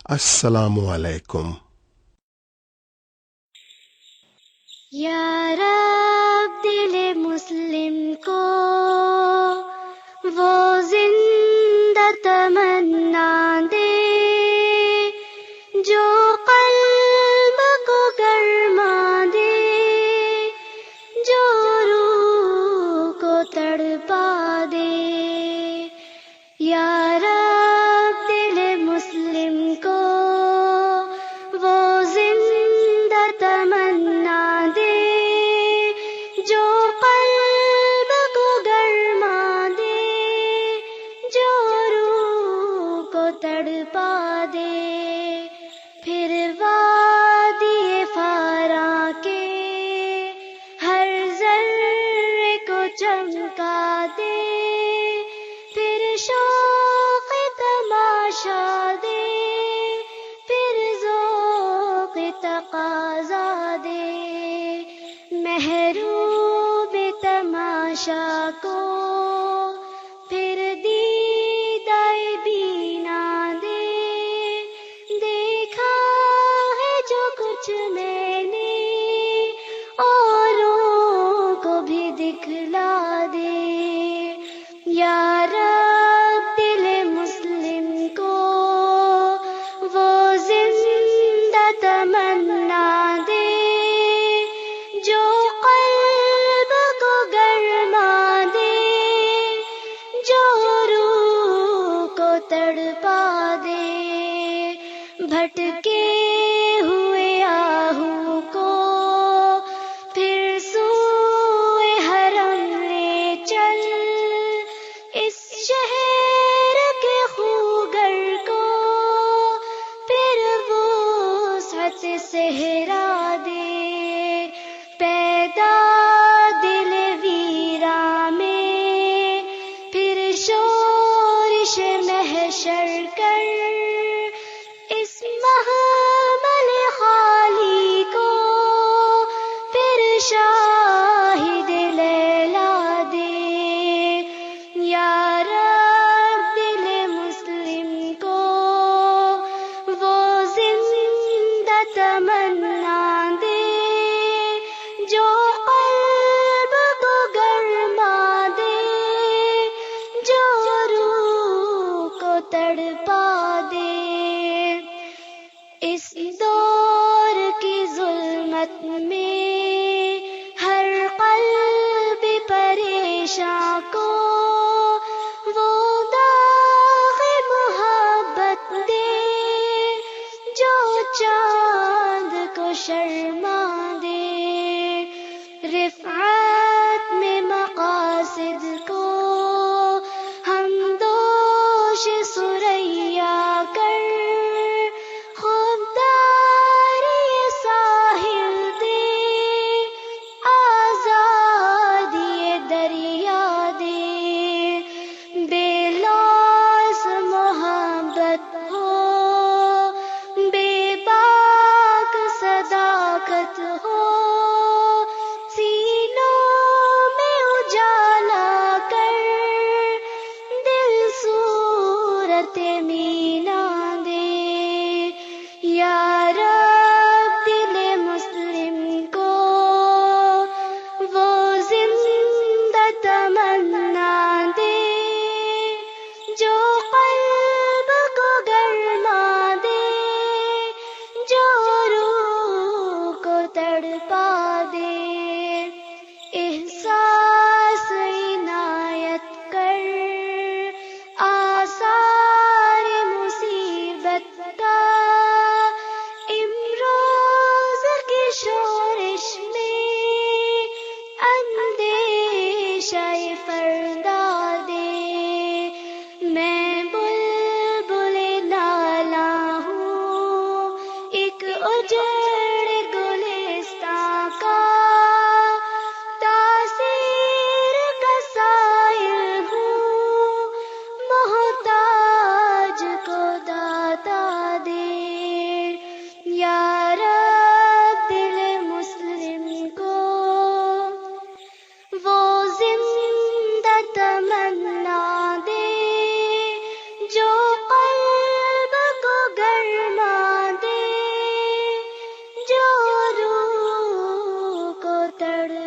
السلام علیکم۔ یا رب دل مسلم کو وہ زندہ تمنا دے جو قلب کو گرما دے، جو روح کو تڑپا دے۔ یا رب دل مسلم کو وہ زندہ تمنا دے جو قلب کو گرما دے، جو روح کو تڑپا دے۔ پھر وادی فاراں کے ہر ذرے کو چمکا دے، پھر شوق تماشا دے، پھر ذوق تقاضا دے۔ محروم تماشا کو پھر دیدۂ بینا دے، دیکھا ہے جو کچھ میں نے اوروں کو بھی دکھلا دے۔ یا رب دل مسلم کو وہ زندہ تمنا دے جو قلب کو گرما دے، جو روح کو تڑپا دے۔ بھٹکے ہوئے آہو کو پھر سوئے حرم لے چل، اس شہر کے خوگر کو پھر وسعت صحرا دے۔ پیدا دل ویراں میں پھر شورش محشر کر، اس تڑ